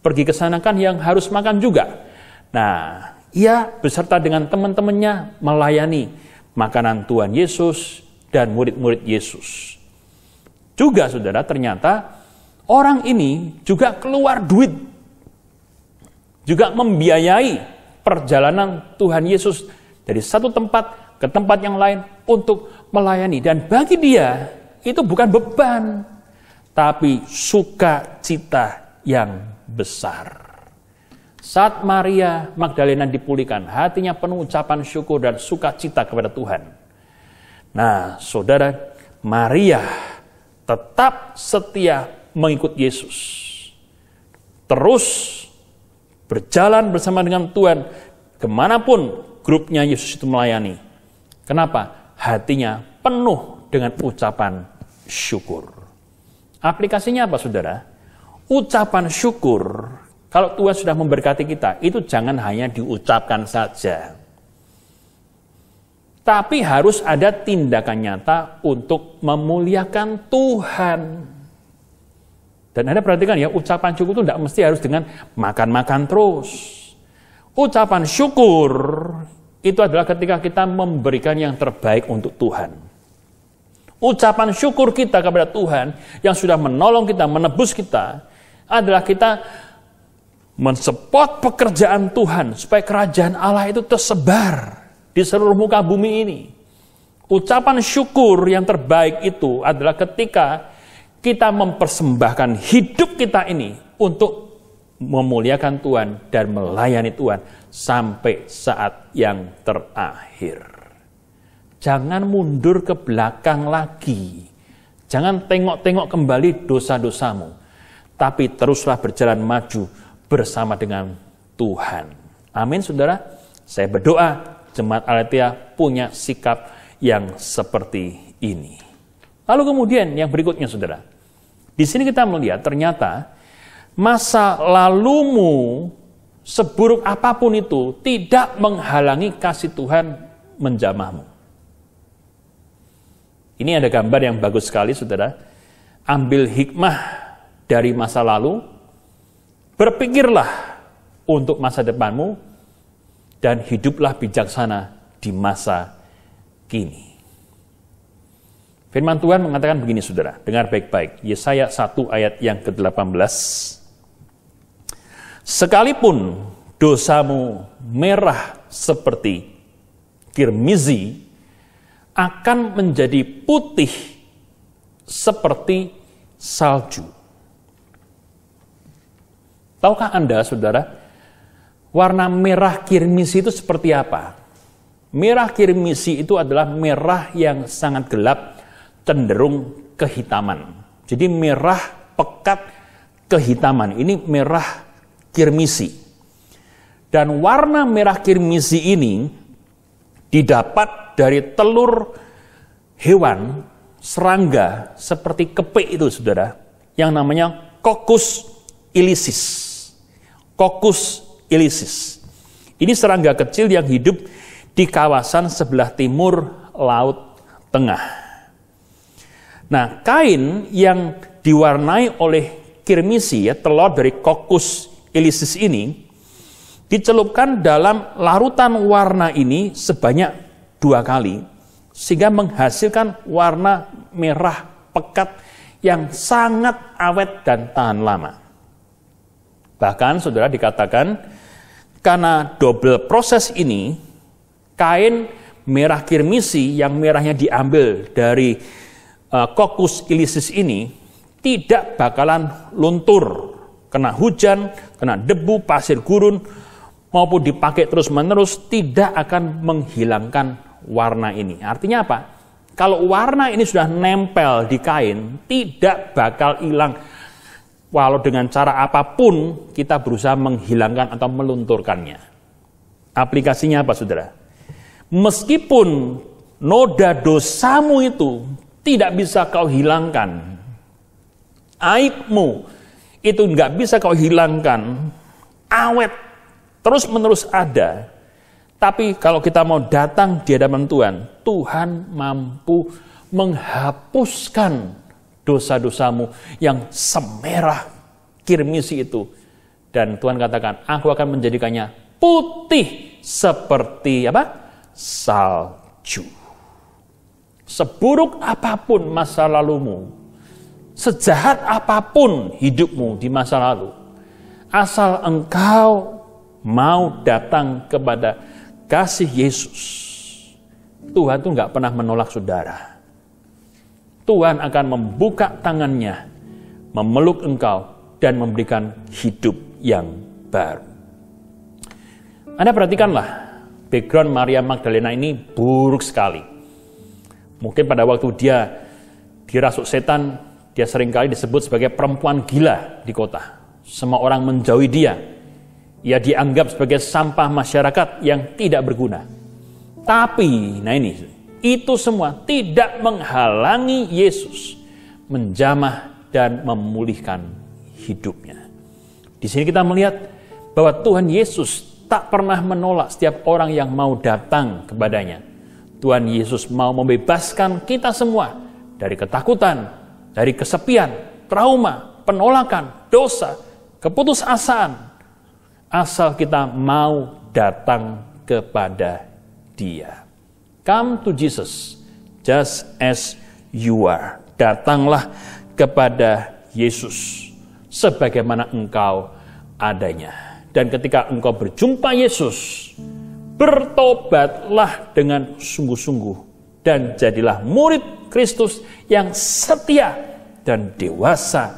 pergi ke sana kan yang harus makan juga. Nah, ia beserta dengan teman-temannya melayani makanan Tuhan Yesus dan murid-murid Yesus. Juga saudara, ternyata orang ini juga keluar duit, juga membiayai perjalanan Tuhan Yesus dari satu tempat ke tempat yang lain untuk melayani. Dan bagi dia itu bukan beban, tapi sukacita yang besar. Saat Maria Magdalena dipulihkan, hatinya penuh ucapan syukur dan sukacita kepada Tuhan. Nah, saudara, Maria tetap setia mengikut Yesus. Terus berjalan bersama dengan Tuhan kemanapun grupnya Yesus itu melayani. Kenapa? Hatinya penuh dengan ucapan syukur. Aplikasinya apa saudara? Ucapan syukur, kalau Tuhan sudah memberkati kita, itu jangan hanya diucapkan saja. Tapi harus ada tindakan nyata untuk memuliakan Tuhan. Dan Anda perhatikan ya, ucapan syukur itu tidak mesti harus dengan makan-makan terus. Ucapan syukur itu adalah ketika kita memberikan yang terbaik untuk Tuhan. Ucapan syukur kita kepada Tuhan yang sudah menolong kita, menebus kita, adalah kita mensupport pekerjaan Tuhan supaya kerajaan Allah itu tersebar di seluruh muka bumi ini. Ucapan syukur yang terbaik itu adalah ketika kita mempersembahkan hidup kita ini untuk memuliakan Tuhan dan melayani Tuhan sampai saat yang terakhir. Jangan mundur ke belakang lagi. Jangan tengok-tengok kembali dosa-dosamu. Tapi teruslah berjalan maju bersama dengan Tuhan. Amin, saudara. Saya berdoa Jemaat Aletheia punya sikap yang seperti ini. Lalu kemudian yang berikutnya, saudara. Di sini kita melihat ternyata masa lalumu seburuk apapun itu tidak menghalangi kasih Tuhan menjamahmu. Ini ada gambar yang bagus sekali, saudara. Ambil hikmah dari masa lalu, berpikirlah untuk masa depanmu, dan hiduplah bijaksana di masa kini. Firman Tuhan mengatakan begini, saudara. Dengar baik-baik. Yesaya 1 ayat yang ke-18. Sekalipun dosamu merah seperti kirmizi, akan menjadi putih seperti salju. Tahukah Anda, saudara, warna merah kirmisi itu seperti apa? Merah kirmisi itu adalah merah yang sangat gelap, cenderung kehitaman. Jadi merah pekat kehitaman. Ini merah kirmisi. Dan warna merah kirmisi ini didapat dari telur hewan serangga seperti kepik itu, saudara, yang namanya Coccus ilicis. Coccus ilicis. Ini serangga kecil yang hidup di kawasan sebelah timur Laut Tengah. Nah, kain yang diwarnai oleh kirmisi, ya, telur dari Coccus ilicis ini, dicelupkan dalam larutan warna ini sebanyak 2 kali, sehingga menghasilkan warna merah pekat yang sangat awet dan tahan lama. Bahkan, saudara, dikatakan karena double proses ini, kain merah kirmisi yang merahnya diambil dari Coccus ilicis ini tidak bakalan luntur, kena hujan, kena debu, pasir gurun, maupun dipakai terus-menerus, tidak akan menghilangkan warna ini. Artinya apa? Kalau warna ini sudah nempel di kain, tidak bakal hilang. Walau dengan cara apapun kita berusaha menghilangkan atau melunturkannya. Aplikasinya apa, saudara? Meskipun noda dosamu itu tidak bisa kau hilangkan, aibmu itu nggak bisa kau hilangkan, awet, terus-menerus ada. Tapi kalau kita mau datang di hadapan Tuhan, Tuhan mampu menghapuskan dosa-dosamu yang semerah kirmisi itu. Dan Tuhan katakan, aku akan menjadikannya putih seperti apa? Salju. Seburuk apapun masa lalumu, sejahat apapun hidupmu di masa lalu, asal engkau mau datang kepada kasih Yesus, Tuhan itu nggak pernah menolak saudara. Tuhan akan membuka tangannya, memeluk engkau, dan memberikan hidup yang baru. Anda perhatikanlah, background Maria Magdalena ini buruk sekali. Mungkin pada waktu dia dirasuk setan, dia seringkali disebut sebagai perempuan gila di kota. Semua orang menjauhi dia. Ia dianggap sebagai sampah masyarakat yang tidak berguna. Tapi, nah ini, itu semua tidak menghalangi Yesus menjamah dan memulihkan hidupnya. Di sini kita melihat bahwa Tuhan Yesus tak pernah menolak setiap orang yang mau datang kepadanya. Tuhan Yesus mau membebaskan kita semua dari ketakutan, dari kesepian, trauma, penolakan, dosa, keputusasaan. Asal kita mau datang kepada Dia. Come to Jesus just as you are. Datanglah kepada Yesus sebagaimana engkau adanya. Dan ketika engkau berjumpa Yesus, bertobatlah dengan sungguh-sungguh dan jadilah murid Kristus yang setia dan dewasa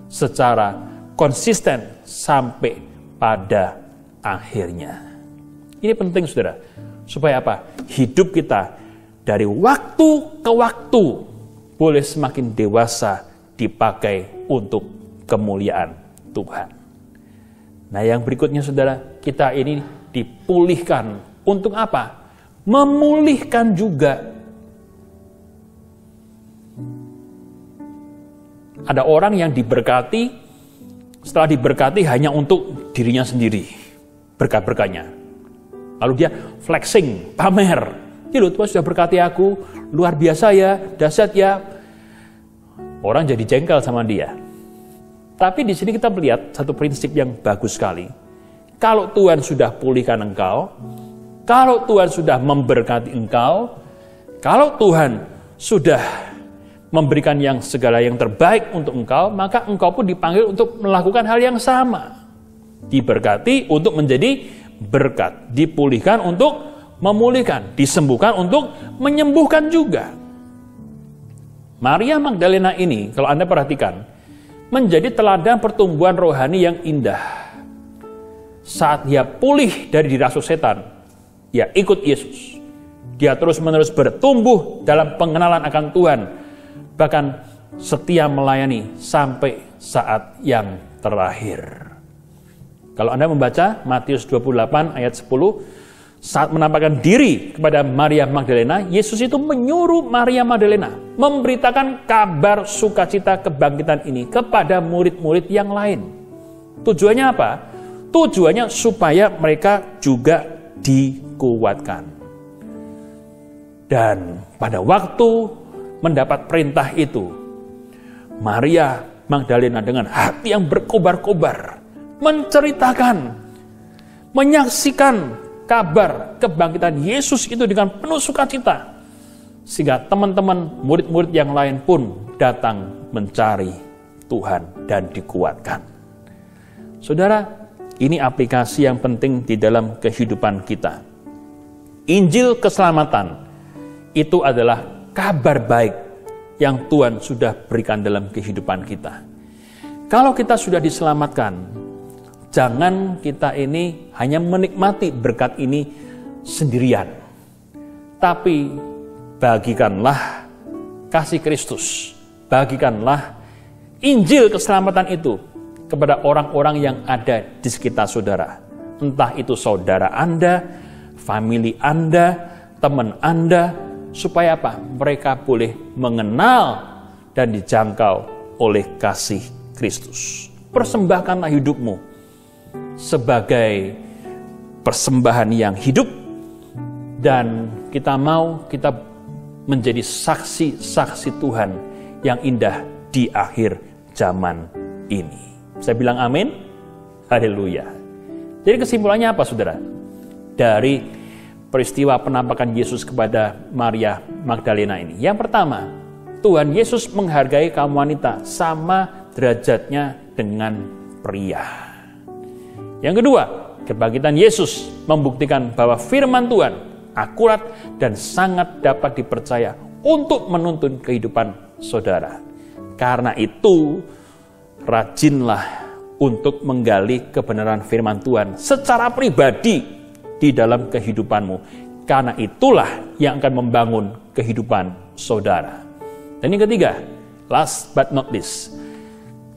secara konsisten sampai pada akhirnya. Ini penting, saudara, supaya apa? Hidup kita dari waktu ke waktu boleh semakin dewasa dipakai untuk kemuliaan Tuhan. Nah, yang berikutnya, saudara, kita ini dipulihkan untuk apa? Memulihkan juga. Ada orang yang diberkati, setelah diberkati hanya untuk dirinya sendiri, berkat-berkatnya. Lalu dia flexing, pamer. Ini loh, Tuhan sudah berkati aku, luar biasa ya, dahsyat ya. Orang jadi jengkel sama dia. Tapi di sini kita melihat satu prinsip yang bagus sekali. Kalau Tuhan sudah pulihkan engkau, kalau Tuhan sudah memberkati engkau, kalau Tuhan sudah memberikan yang segala yang terbaik untuk engkau, maka engkau pun dipanggil untuk melakukan hal yang sama. Diberkati untuk menjadi berkat, dipulihkan untuk memulihkan, disembuhkan untuk menyembuhkan juga. Maria Magdalena ini, kalau Anda perhatikan, menjadi teladan pertumbuhan rohani yang indah. Saat dia pulih dari dirasuki setan, dia ikut Yesus. Dia terus-menerus bertumbuh dalam pengenalan akan Tuhan, bahkan setia melayani sampai saat yang terakhir. Kalau Anda membaca Matius 28 ayat 10, saat menampakkan diri kepada Maria Magdalena, Yesus itu menyuruh Maria Magdalena memberitakan kabar sukacita kebangkitan ini kepada murid-murid yang lain. Tujuannya apa? Tujuannya supaya mereka juga dikuatkan. Dan pada waktu mendapat perintah itu, Maria Magdalena dengan hati yang berkobar-kobar menceritakan, menyaksikan kabar kebangkitan Yesus itu dengan penuh sukacita. Sehingga teman-teman murid-murid yang lain pun datang mencari Tuhan dan dikuatkan. Saudara, ini aplikasi yang penting di dalam kehidupan kita. Injil keselamatan itu adalah kabar baik yang Tuhan sudah berikan dalam kehidupan kita. Kalau kita sudah diselamatkan, jangan kita ini hanya menikmati berkat ini sendirian. Tapi bagikanlah kasih Kristus. Bagikanlah Injil keselamatan itu kepada orang-orang yang ada di sekitar saudara. Entah itu saudara Anda, famili Anda, teman Anda. Supaya apa? Mereka boleh mengenal dan dijangkau oleh kasih Kristus. Persembahkanlah hidupmu sebagai persembahan yang hidup, dan kita menjadi saksi-saksi Tuhan yang indah di akhir zaman ini. Saya bilang amin. Haleluya. Jadi kesimpulannya apa, saudara? Dari peristiwa penampakan Yesus kepada Maria Magdalena ini. Yang pertama, Tuhan Yesus menghargai kaum wanita sama derajatnya dengan pria. Yang kedua, kebangkitan Yesus membuktikan bahwa firman Tuhan akurat dan sangat dapat dipercaya untuk menuntun kehidupan saudara. Karena itu, rajinlah untuk menggali kebenaran firman Tuhan secara pribadi di dalam kehidupanmu. Karena itulah yang akan membangun kehidupan saudara. Dan yang ketiga, last but not least,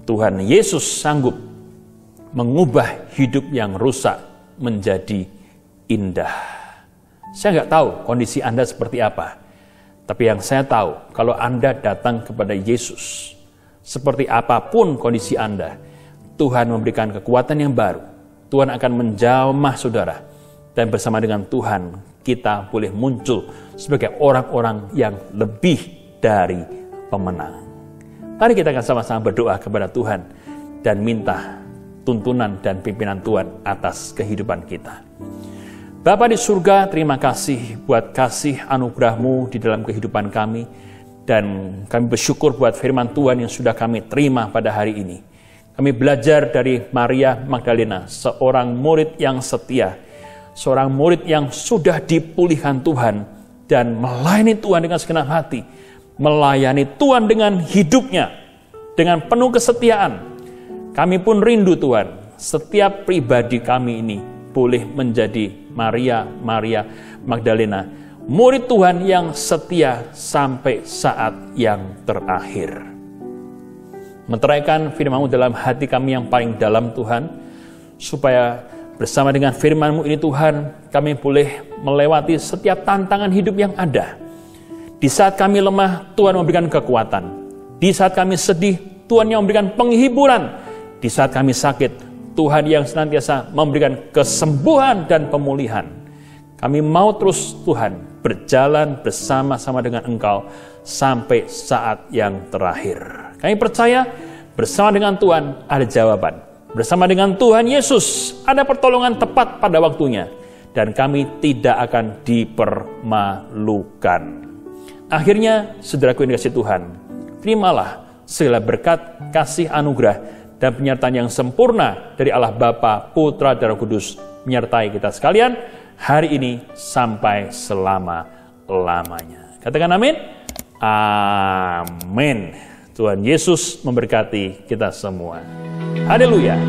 Tuhan Yesus sanggup mengubah hidup yang rusak menjadi indah. Saya nggak tahu kondisi Anda seperti apa. Tapi yang saya tahu, kalau Anda datang kepada Yesus, seperti apapun kondisi Anda, Tuhan memberikan kekuatan yang baru. Tuhan akan menjamah saudara. Dan bersama dengan Tuhan, kita boleh muncul sebagai orang-orang yang lebih dari pemenang. Mari kita akan sama-sama berdoa kepada Tuhan dan minta tuntunan dan pimpinan Tuhan atas kehidupan kita. Bapa di surga, terima kasih buat kasih anugerah-Mu di dalam kehidupan kami, dan kami bersyukur buat firman Tuhan yang sudah kami terima pada hari ini. Kami belajar dari Maria Magdalena, seorang murid yang setia, seorang murid yang sudah dipulihkan Tuhan dan melayani Tuhan dengan segenap hati, melayani Tuhan dengan hidupnya, dengan penuh kesetiaan. Kami pun rindu Tuhan, setiap pribadi kami ini boleh menjadi Maria Magdalena, murid Tuhan yang setia sampai saat yang terakhir. Meteraikan firman-Mu dalam hati kami yang paling dalam Tuhan, supaya bersama dengan firman-Mu ini Tuhan, kami boleh melewati setiap tantangan hidup yang ada. Di saat kami lemah, Tuhan memberikan kekuatan. Di saat kami sedih, Tuhan yang memberikan penghiburan. Di saat kami sakit, Tuhan yang senantiasa memberikan kesembuhan dan pemulihan. Kami mau terus Tuhan berjalan bersama-sama dengan Engkau sampai saat yang terakhir. Kami percaya bersama dengan Tuhan ada jawaban. Bersama dengan Tuhan Yesus ada pertolongan tepat pada waktunya. Dan kami tidak akan dipermalukan. Akhirnya, saudaraku yang dikasihi Tuhan, terimalah segala berkat, kasih anugerah, dan penyertaan yang sempurna dari Allah Bapa, Putra, dan Roh Kudus menyertai kita sekalian hari ini sampai selama-lamanya. Katakan amin. Amin. Tuhan Yesus memberkati kita semua. Haleluya.